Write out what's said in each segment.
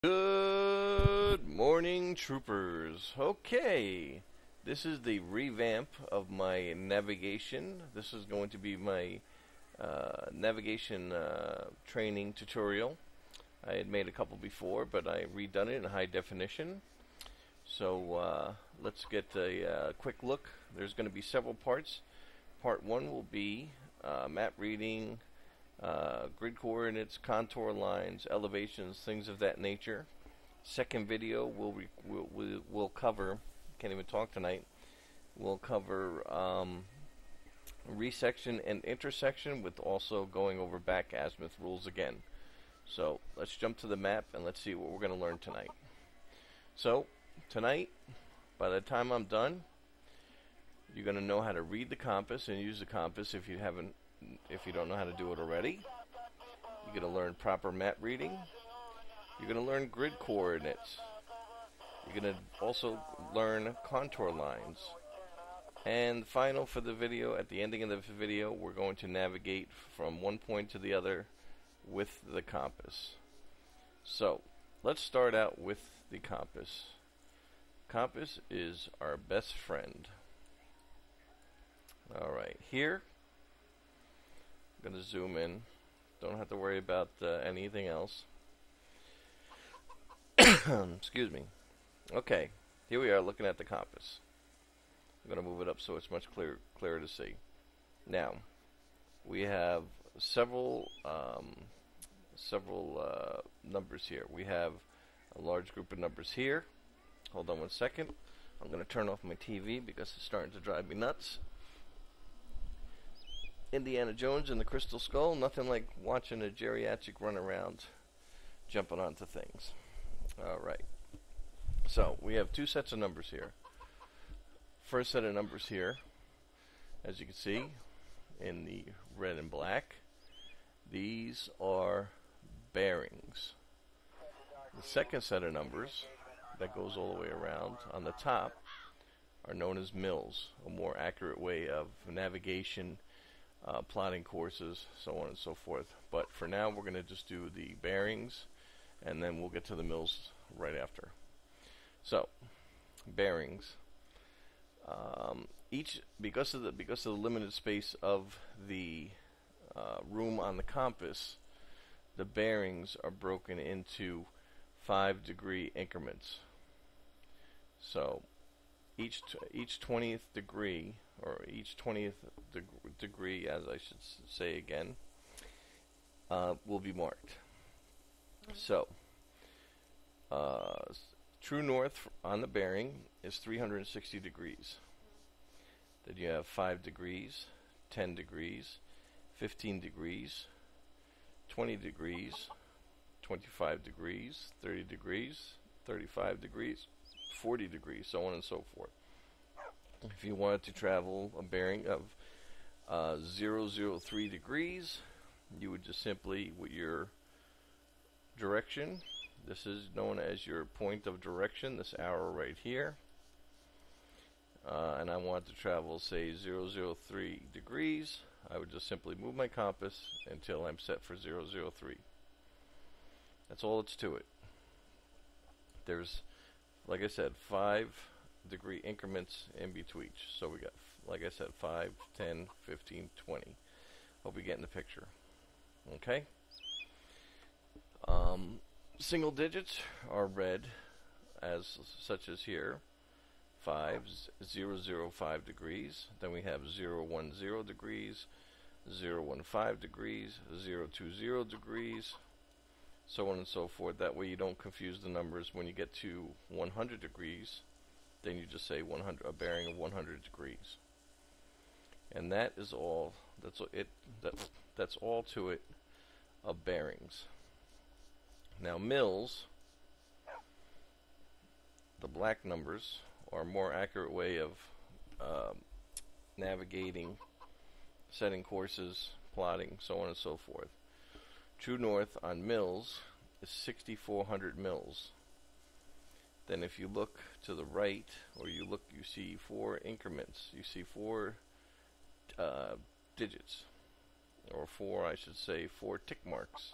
Good morning, troopers. Okay, this is the revamp of my navigation. This is going to be my navigation training tutorial. I had made a couple before, but I redone it in high definition. So let's get a quick look. There's going to be several parts. Part 1 will be map reading, grid coordinates, contour lines, elevations, things of that nature. Second video will cover, can't even talk tonight, we'll cover resection and intersection, with also going over back azimuth rules again. So let's jump to the map and let's see what we're going to learn tonight. So tonight, by the time I'm done, you're going to know how to read the compass and use the compass if you don't know how to do it already. You're going to learn proper map reading. You're going to learn grid coordinates. You're going to also learn contour lines. And final for the video, at the ending of the video, we're going to navigate from one point to the other with the compass. So, let's start out with the compass. Compass is our best friend. Alright, here, I'm going to zoom in. Don't have to worry about anything else. Excuse me. Okay, here we are looking at the compass. I'm going to move it up so it's much clearer to see. Now, we have several numbers here. We have a large group of numbers here. Hold on one second. I'm going to turn off my TV because it's starting to drive me nuts. Indiana Jones and the Crystal Skull, nothing like watching a geriatric run around jumping onto things. Alright, so we have two sets of numbers here. First set of numbers here, as you can see in the red and black, these are bearings. The second set of numbers that goes all the way around on the top are known as mills, a more accurate way of navigation, plotting courses, so on and so forth. But for now, we're going to just do the bearings, and then we'll get to the mills right after. So, bearings. Because of the limited space of the room on the compass, the bearings are broken into 5-degree increments. So, each 20th degree, or each 20th degree, as I should say again, will be marked. So, true north on the bearing is 360 degrees. Then you have 5 degrees, 10 degrees, 15 degrees, 20 degrees, 25 degrees, 30 degrees, 35 degrees, 40 degrees, so on and so forth. If you wanted to travel a bearing of 003 degrees, you would just simply, with your direction, this is known as your point of direction, this arrow right here, and I want to travel, say, 003 degrees, I would just simply move my compass until I'm set for 003. That's all it's to it. There's, like I said, 5-degree increments in between. So we got, like I said, 5, 10, 15, 20. Hope you're getting the picture. Okay? Single digits are read as such as here. 005 degrees. Then we have 010 degrees, 015 degrees, 020 degrees, so on and so forth. That way you don't confuse the numbers. When you get to 100 degrees, then you just say 100, a bearing of 100 degrees. And that is all. That's all to it of bearings. Now mills, the black numbers, are a more accurate way of navigating, setting courses, plotting, so on and so forth. True north on mills is 6,400 mills. Then if you look to the right, or you see 4 increments. You see 4 digits, or 4, I should say, 4 tick marks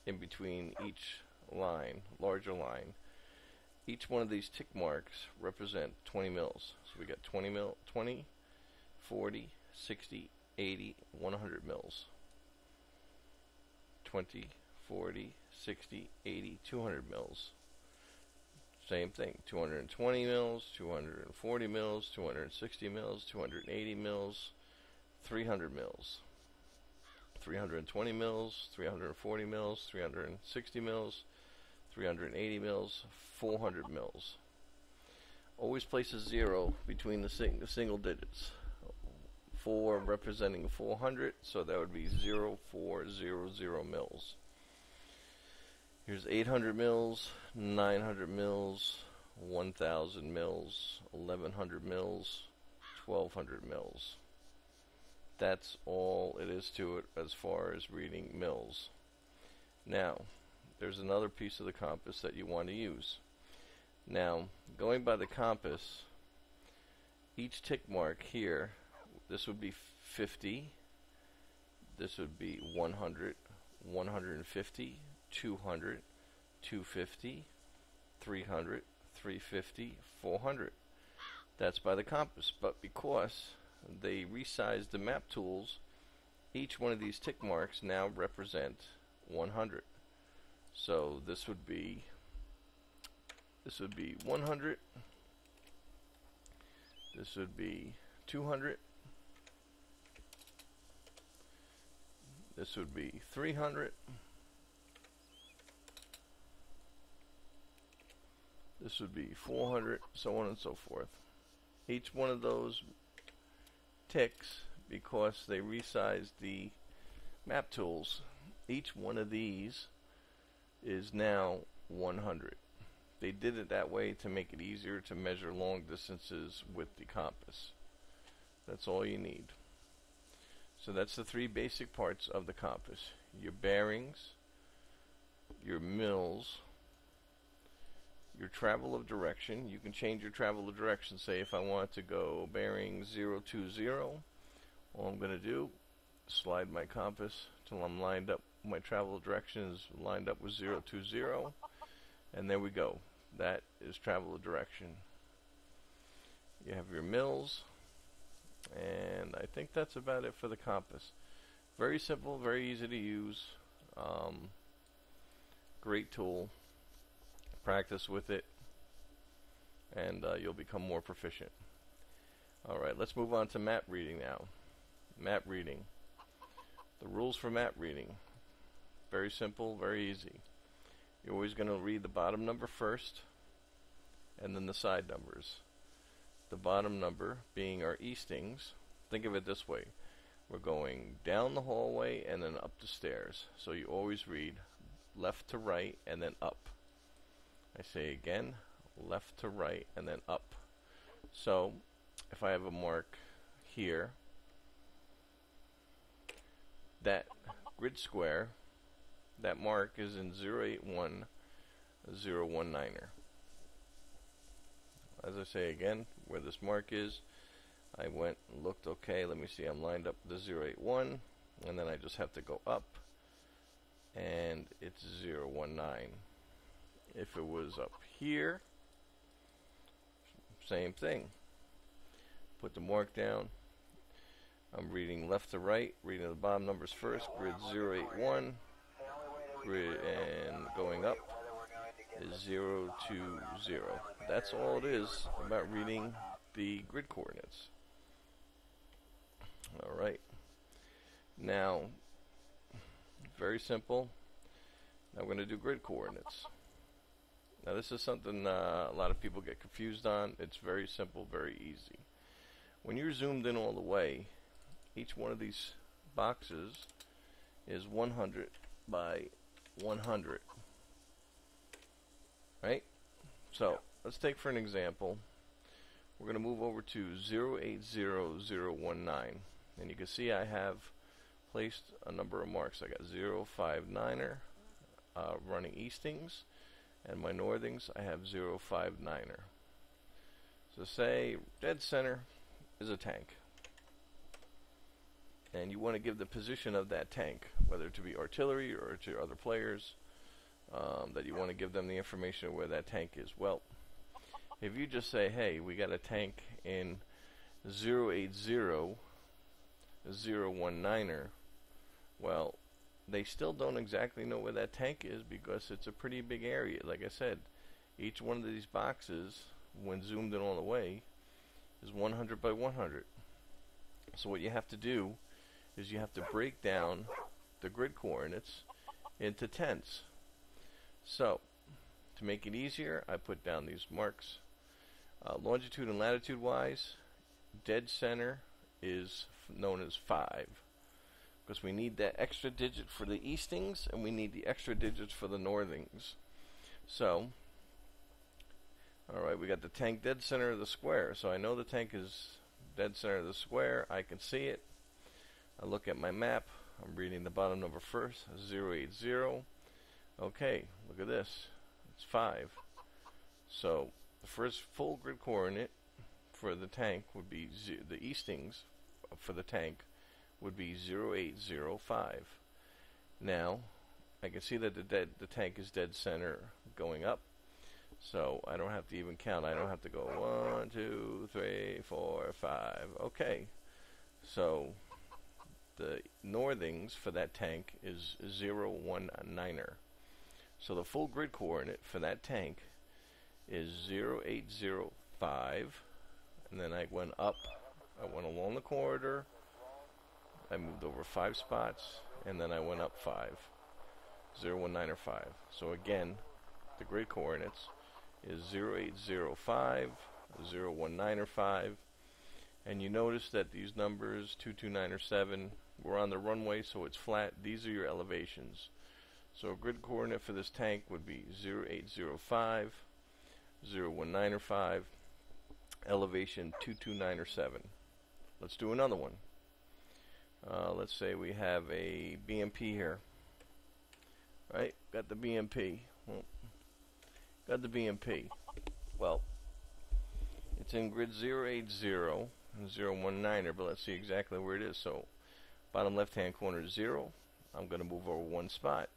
in between each line, larger line. Each one of these tick marks represent 20 mils. So we got 20, 40, 60, 80, 100 mils. 20, 40, 60, 80, 200 mils. Same thing, 220 mils, 240 mils, 260 mils, 280 mils, 300 mils. 320 mils, 340 mils, 360 mils, 380 mils, 400 mils. Always place a 0 between the single digits. 4 representing 400, so that would be 0400 mils. Here's 800 mils, 900 mils, 1000 mils, 1100 mils, 1200 mils. That's all it is to it as far as reading mils. Now, there's another piece of the compass that you want to use. Now, going by the compass, each tick mark here, this would be 50, this would be 100, 150, 200, 250, 300, 350, 400. That's by the compass, but because they resized the map tools, each one of these tick marks now represent 100. So this would be 100, this would be 200, this would be 300, this would be 400, so on and so forth. Each one of those ticks, because they resized the map tools, each one of these is now 100. They did it that way to make it easier to measure long distances with the compass. That's all you need. So that's the 3 basic parts of the compass: your bearings, your mils, your travel of direction. You can change your travel of direction. Say if I want to go bearing 020, all I'm going to do, slide my compass till I'm lined up. My travel direction is lined up with 020, and there we go. That is travel of direction. You have your mils, and I think that's about it for the compass. Very simple, very easy to use. Great tool. Practice with it, and you'll become more proficient. Alright, let's move on to map reading now. Map reading. The rules for map reading. Very simple, very easy. You're always going to read the bottom number first, and then the side numbers. The bottom number being our eastings. Think of it this way. We're going down the hallway and then up the stairs. So you always read left to right and then up. I say again, left to right and then up. So if I have a mark here, that grid square, that mark is in 081019er. As I say again, where this mark is, I went and looked, okay, let me see, I'm lined up with the 081, and then I just have to go up, and it's 019. If it was up here, same thing. Put the mark down. I'm reading left to right, reading the bottom numbers first, grid 081, grid, and going up is 020. That's all it is about reading the grid coordinates. Alright. Now, very simple. Now we're going to do grid coordinates. Now this is something a lot of people get confused on. It's very simple, very easy. When you're zoomed in all the way, each one of these boxes is 100 by 100. Right? So, let's take for an example, we're going to move over to 080019. And you can see I have placed a number of marks. I got 059er running eastings, and my northings I have 059er. So say dead center is a tank, and you want to give the position of that tank, whether it to be artillery or to other players. that you want to give them the information of where that tank is. Well, if you just say, hey, we got a tank in 080-019er, well, they still don't exactly know where that tank is because it's a pretty big area. Like I said, each one of these boxes, when zoomed in all the way, is 100 by 100. So what you have to do is you have to break down the grid coordinates into tenths. So, to make it easier, I put down these marks. Longitude and latitude wise, dead center is known as 5, because we need that extra digit for the eastings and we need the extra digits for the northings. So, alright, we got the tank dead center of the square. So I know the tank is dead center of the square. I can see it. I look at my map. I'm reading the bottom number first, 080. Okay, look at this. It's 5. So the first full grid coordinate for the tank would be the eastings for the tank would be 0805. Now I can see that the tank is dead center going up, so I don't have to even count. I don't have to go 1, 2, 3, 4, 5. Okay, so the northings for that tank is 019er. So the full grid coordinate for that tank is 0805, and then I went up. I went along the corridor. I moved over 5 spots, and then I went up 5. 019er 5. So again, the grid coordinates is 0805, 019er 5, and you notice that these numbers 229er 7, we're on the runway, so it's flat. These are your elevations. So a grid coordinate for this tank would be 0805, 019er 5, elevation 229er 7. Let's do another one. Let's say we have a BMP here. Right? Got the BMP. Well, got the BMP. Well, it's in grid 080 and 019er, but let's see exactly where it is. So, bottom left-hand corner is 0. I'm going to move over 1 spot.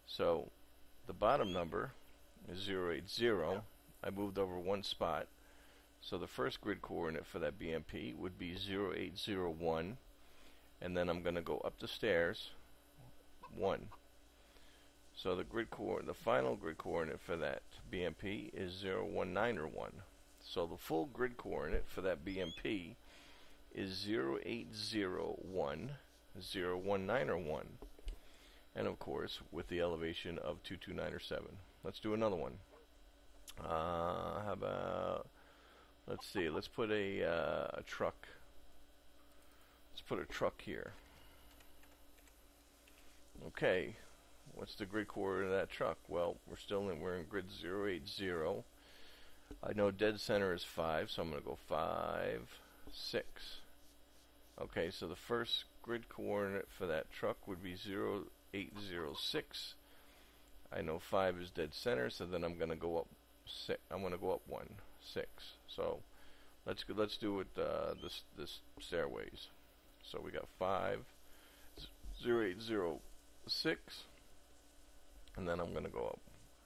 So, the bottom number is 080. I moved over 1 spot. So, the first grid coordinate for that BMP would be 0801. And then I'm going to go up the stairs 1. So the final grid coordinate for that BMP is 019er 1. So the full grid coordinate for that BMP is 0801, 019er 1. And of course, with the elevation of 229er 7. Let's do another one. How about, let's see, let's put a truck. Let's put a truck here. Okay. What's the grid coordinate of that truck? Well, we're in grid 080. I know dead center is 5, so I'm going to go 5, 6. Okay, so the first grid coordinate for that truck would be 0806. I know 5 is dead center, so then I'm going to go up 6. I'm going to go up 1, 6. So let's do it this stairways. So we got 5, 0806. And then I'm going to go up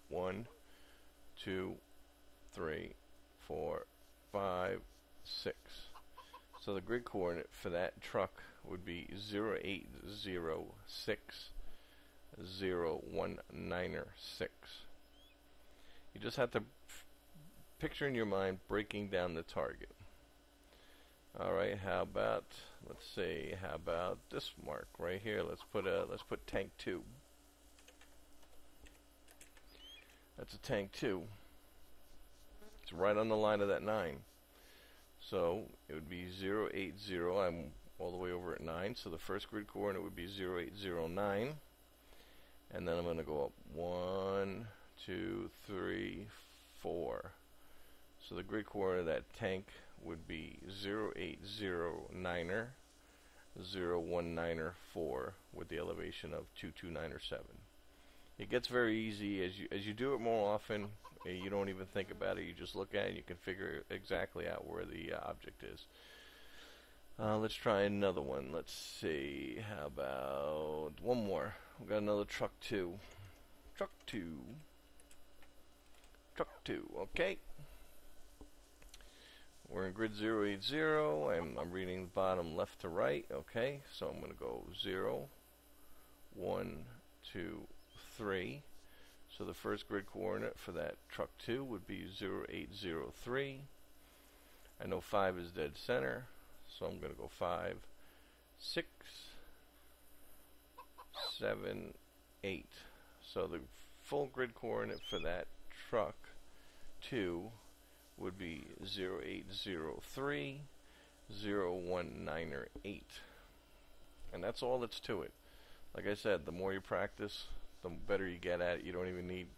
1, 2, 3, 4, 5, 6. So the grid coordinate for that truck would be 0806, 019er 6. You just have to picture in your mind breaking down the target. Alright, how about, let's see, how about this mark right here? Let's put tank 2. That's a tank 2. It's right on the line of that 9. So it would be 080. I'm all the way over at 9. So the first grid coordinate would be 0809. And then I'm going to go up 1, 2, 3, 4. So the grid coordinate of that tank would be 0809er, 019er 4 with the elevation of 229er 7. It gets very easy as you do it more often. You don't even think about it. You just look at it and you can figure exactly out where the object is. Let's try another one. Let's see. How about one more? We've got another truck 2. truck 2. Truck 2, okay. We're in grid 080. I'm reading the bottom left to right, okay. So I'm going to go 0, 1, 2, 3. So the first grid coordinate for that truck 2 would be 0803. I know 5 is dead center, so I'm going to go 5, 6, 7, 8. So the full grid coordinate for that truck 2 would be 0803, 01908. And that's all that's to it. Like I said, the more you practice, the better you get at it. You don't even need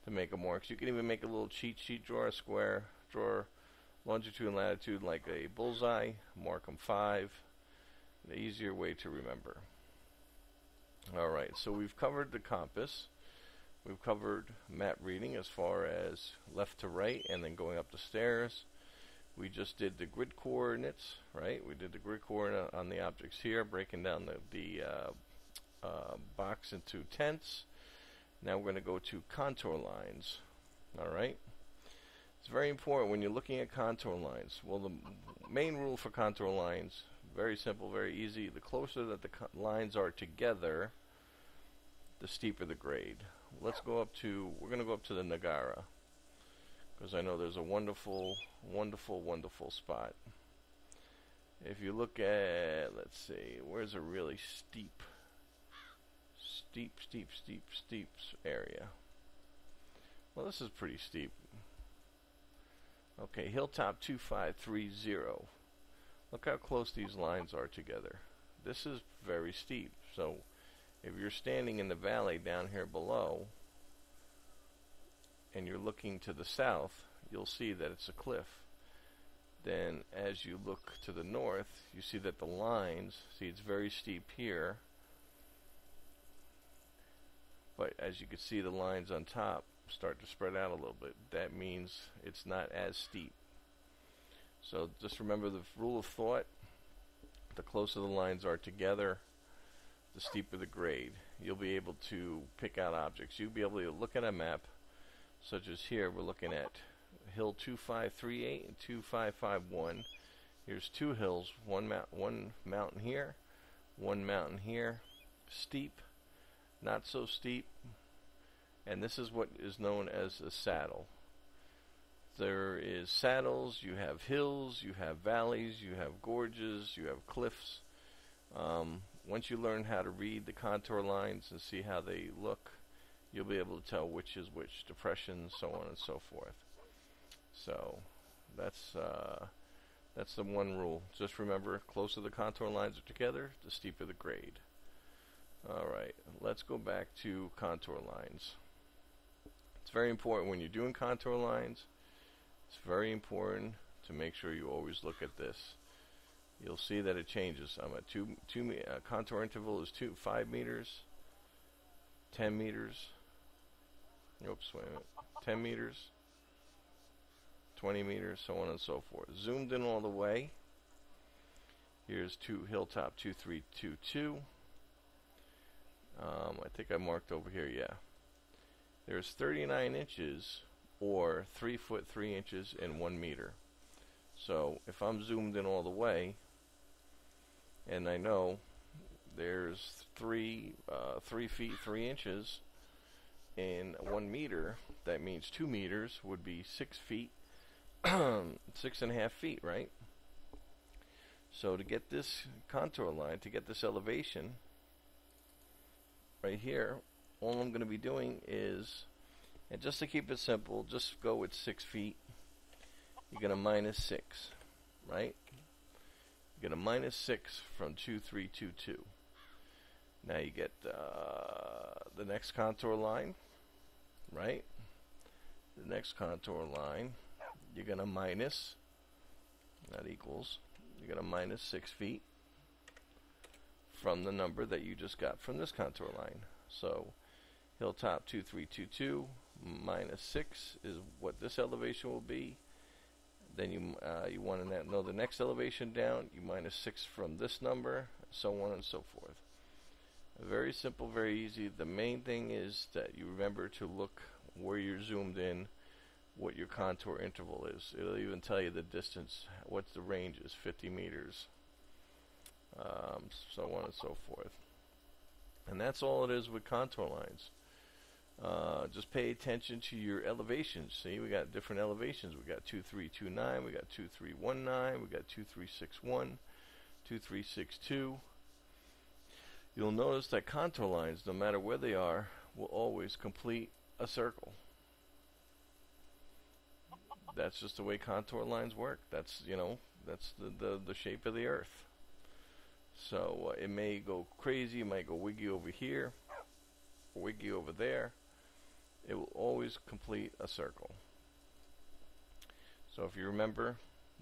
to make a mark. You can even make a little cheat sheet, draw a square, draw longitude and latitude like a bullseye, mark them 5. The easier way to remember. Alright, so we've covered the compass. We've covered map reading as far as left to right and then going up the stairs. We just did the grid coordinates, right? We did the grid coordinate on the objects here, breaking down the box into tenths. Now we're going to go to contour lines. Alright? It's very important when you're looking at contour lines. Well, the main rule for contour lines, very simple, very easy. The closer that the lines are together, the steeper the grade. Let's go up to, we're going to go up to the Niagara, because I know there's a wonderful, wonderful, wonderful spot. If you look at, let's see, where's a really steep area? Well, this is pretty steep. Okay, Hilltop 2530. Look how close these lines are together. This is very steep. So if you're standing in the valley down here below and you're looking to the south, you'll see that it's a cliff. Then as you look to the north, you see that the lines, see it's very steep here, but as you can see the lines on top start to spread out a little bit. That means it's not as steep. So just remember the rule of thought: the closer the lines are together, the steeper the grade. You'll be able to pick out objects. You'll be able to look at a map, such as here we're looking at hill 2538 and 2551. Here's two hills, one mountain here, one mountain here, steep, not so steep, and this is what is known as a saddle. There is saddles, you have hills, you have valleys, you have gorges, you have cliffs. Once you learn how to read the contour lines and see how they look, you'll be able to tell which is which, depressions, so on and so forth. So that's the one rule. Just remember, closer the contour lines are together, the steeper the grade. Alright, let's go back to contour lines. It's very important when you're doing contour lines. It's very important to make sure you always look at this. You'll see that it changes. I'm at contour interval is 5 meters, 10 meters. Oops, wait a minute. 10 meters, 20 meters, so on and so forth. Zoomed in all the way. Here's Hilltop 2322. I think I marked over here, yeah. There's 39 inches, or 3 foot 3 inches in 1 meter. So if I'm zoomed in all the way, and I know there's 3 feet 3 inches in 1 meter, that means 2 meters would be 6 feet, 6.5 feet, right? So to get this contour line, to get this elevation right here, all I'm going to be doing is, and just to keep it simple, just go with 6 feet. You're going to minus 6, right? You're going to minus 6 from 2322. Now you get the next contour line, right? The next contour line, you're going to minus, not equals, you're going to minus 6 feet from the number that you just got from this contour line. So Hilltop 2322 minus 6 is what this elevation will be. Then you want to know the next elevation down. You minus 6 from this number, so on and so forth. Very simple, very easy. The main thing is that you remember to look where you're zoomed in, what your contour interval is. It'll even tell you the distance, what the range is, 50 meters, so on and so forth. And that's all it is with contour lines. Just pay attention to your elevations. See, we got different elevations. We got 2329, we got 2319, we got 2361, 2362. You'll notice that contour lines, no matter where they are, will always complete a circle. That's just the way contour lines work. That's, you know, that's the shape of the earth. So it may go crazy, it might go wiggy over here, or wiggy over there. It will always complete a circle. So if you remember,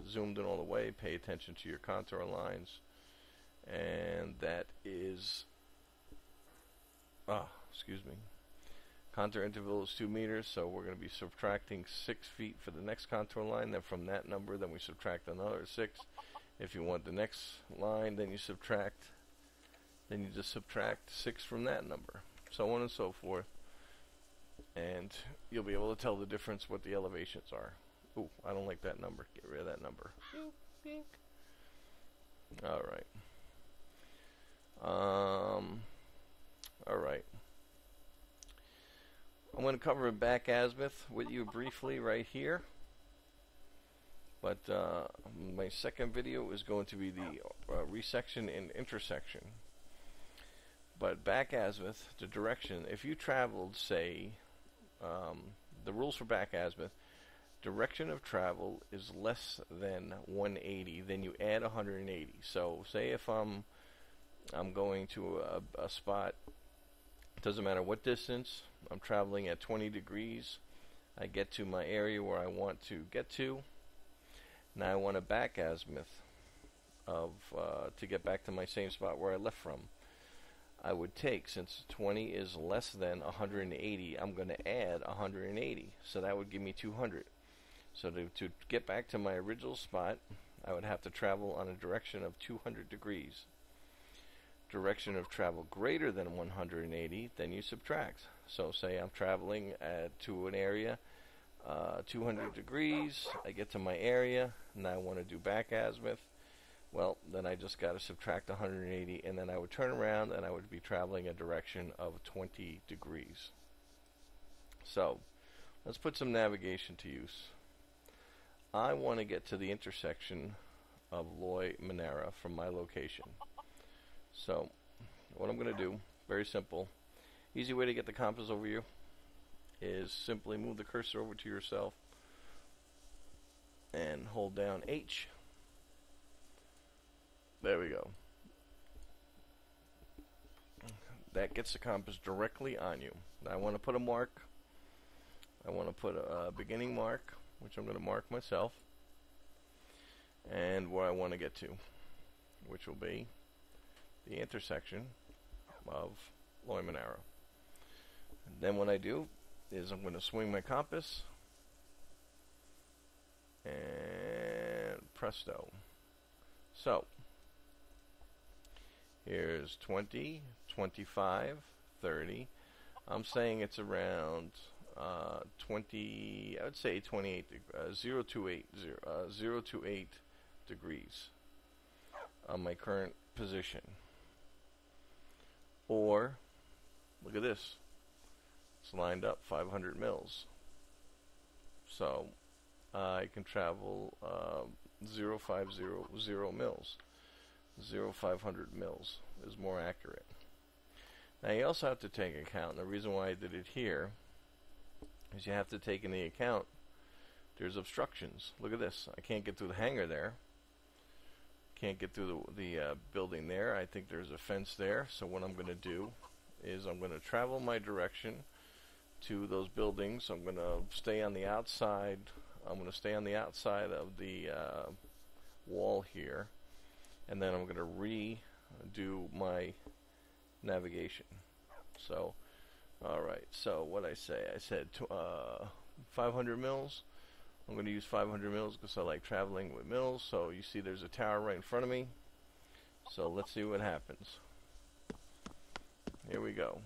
zoomed in all the way, pay attention to your contour lines. And that is, excuse me, contour interval is 2 meters, so we're going to be subtracting 6 feet for the next contour line. Then from that number, then we subtract another 6. If you want the next line, then you subtract, then you just subtract 6 from that number, so on and so forth. And you'll be able to tell the difference what the elevations are. Ooh, I don't like that number. Get rid of that number. Alright. Alright. I'm going to cover back azimuth with you briefly right here. But my second video is going to be the resection and intersection. But back azimuth, the direction, if you traveled, say, the rules for back azimuth, direction of travel is less than 180, then you add 180. So say if I'm going to a spot, it doesn't matter what distance, I'm traveling at 20 degrees, I get to my area where I want to get to. Now I want a back azimuth of to get back to my same spot where I left from. I would take, since 20 is less than 180, I'm going to add 180, so that would give me 200. So to get back to my original spot, I would have to travel on a direction of 200 degrees. Direction of travel greater than 180, then you subtract. So say I'm traveling to an area 200 degrees, I get to my area, and I want to do back azimuth. Well, then I just got to subtract 180, and then I would turn around and I would be traveling a direction of 20 degrees. So let's put some navigation to use. I want to get to the intersection of Loy Manara from my location. So what I'm going to do, very simple, easy way to get the compass over you is simply move the cursor over to yourself and hold down H. There we go. That gets the compass directly on you. Now I want to put a mark. I want to put a beginning mark, which I'm going to mark myself, and where I want to get to, which will be the intersection of Loy Manara. And then what I do is I'm going to swing my compass, and presto. So here's 20, 25, 30. I'm saying it's around 20, I would say 28, 0 to 8 degrees on my current position. Or, look at this, it's lined up 500 mils. So I can travel 0.500 mils. 0.500 mils is more accurate. Now you also have to take account, and the reason why I did it here is you have to take into account there's obstructions. Look at this, I can't get through the hangar there. Can't get through the building there. I think there's a fence there, so what I'm going to do is I'm going to travel my direction to those buildings. I'm going to stay on the outside. I'm going to stay on the outside of the wall here, and then I'm going to redo my navigation. So, alright, so what I said 500 mils. I'm going to use 500 mils because I like traveling with mils. So you see there's a tower right in front of me. So let's see what happens. here we go.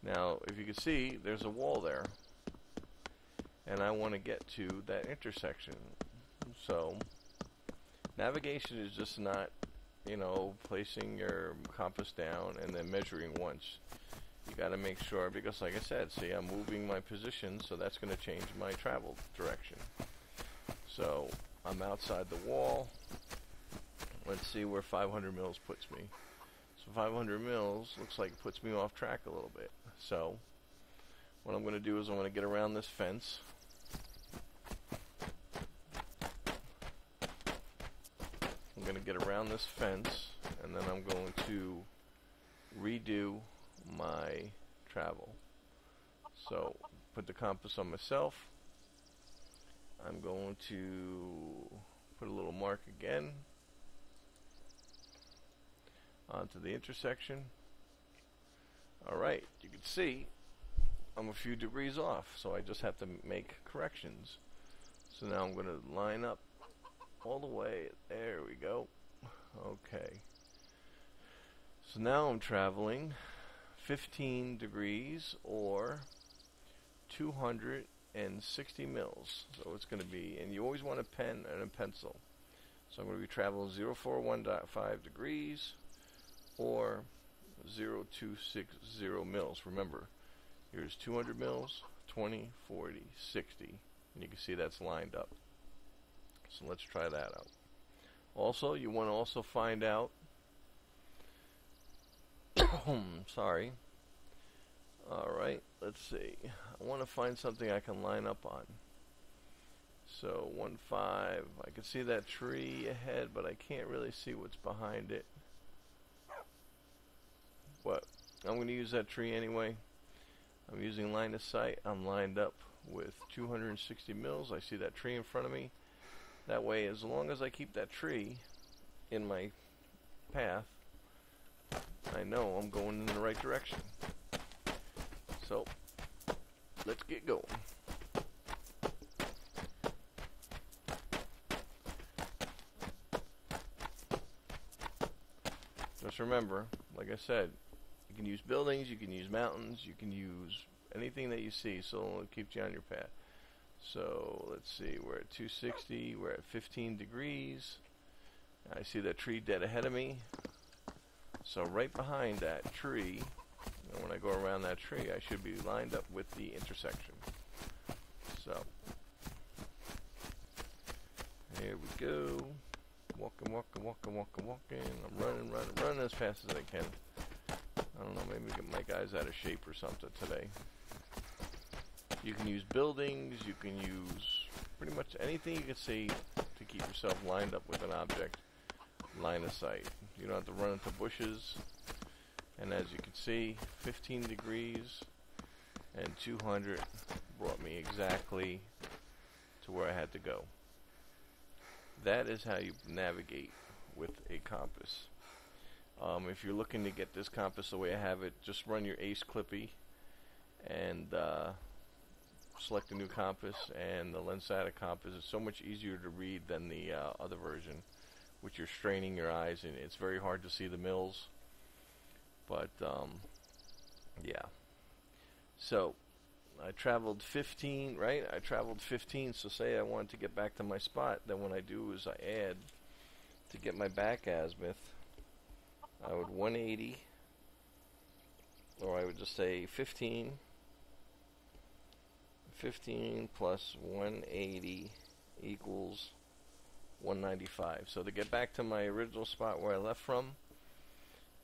Now, if you can see, there's a wall there, and I want to get to that intersection. So, navigation is just not, you know, placing your compass down and then measuring once. You got to make sure, because like I said, see, I'm moving my position, so that's going to change my travel direction. So, I'm outside the wall. Let's see where 500 mils puts me. So 500 mils looks like it puts me off track a little bit. So what I'm going to do is I'm going to get around this fence. I'm going to get around this fence, and then I'm going to redo my travel. So put the compass on myself. I'm going to put a little mark again onto the intersection. Alright, you can see I'm a few degrees off, so I just have to make corrections. So now I'm going to line up all the way. There we go. Okay. So now I'm traveling 15 degrees or 260 mils. So it's going to be, and you always want a pen and a pencil. So I'm going to be traveling 041.5 degrees or 0.260 mils. Remember, here's 200 mils, 20, 40, 60. And you can see that's lined up. So let's try that out. Also, you want to also find out, sorry. Alright, let's see. I want to find something I can line up on. So 1.5, I can see that tree ahead, but I can't really see what's behind it. But I'm going to use that tree anyway. I'm using line of sight. I'm lined up with 260 mils. I see that tree in front of me. That way, as long as I keep that tree in my path, I know I'm going in the right direction. So, let's get going. Just remember, like I said, you can use buildings, you can use mountains, you can use anything that you see, so it keeps you on your path. So let's see, we're at 260, we're at 15 degrees. I see that tree dead ahead of me. So right behind that tree, and when I go around that tree, I should be lined up with the intersection. So here we go. Walking, walking, walking, walking, walking. I'm running as fast as I can. I don't know, maybe get my guys out of shape or something today. You can use buildings, you can use pretty much anything you can see to keep yourself lined up with an object. Line of sight. You don't have to run into bushes. And as you can see, 15 degrees and 200 brought me exactly to where I had to go. That is how you navigate with a compass. If you're looking to get this compass the way I have it, just run your Ace Clippy and select a new compass, and the lens-sighted compass is so much easier to read than the other version, which you're straining your eyes and it's very hard to see the mils. But yeah. So I traveled 15, right? I traveled 15, so say I wanted to get back to my spot, then what I do is I add, to get my back azimuth, I would 180, or I would just say 15 plus 180 equals 195. So to get back to my original spot where I left from,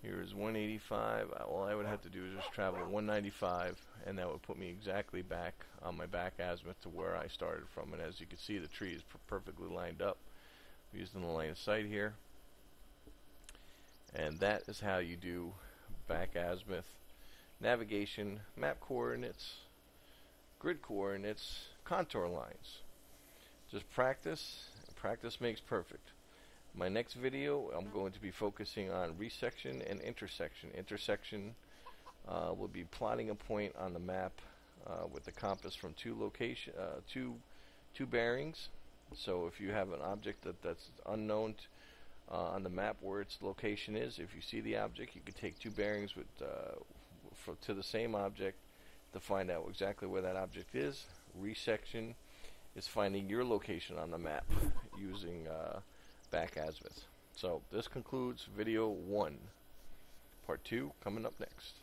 here's 185. All I would have to do is just travel 195, and that would put me exactly back on my back azimuth to where I started from. And as you can see, the tree is perfectly lined up. I'm using the line of sight here. And that is how you do back azimuth, navigation, map coordinates, grid coordinates, contour lines. Just practice. Practice makes perfect. My next video, I'm going to be focusing on resection and intersection. Intersection will be plotting a point on the map with the compass from two bearings. So if you have an object that's unknown, on the map where its location is. If you see the object, you can take 2 bearings with to the same object to find out exactly where that object is. Resection is finding your location on the map using back azimuth. So this concludes video 1. Part 2 coming up next.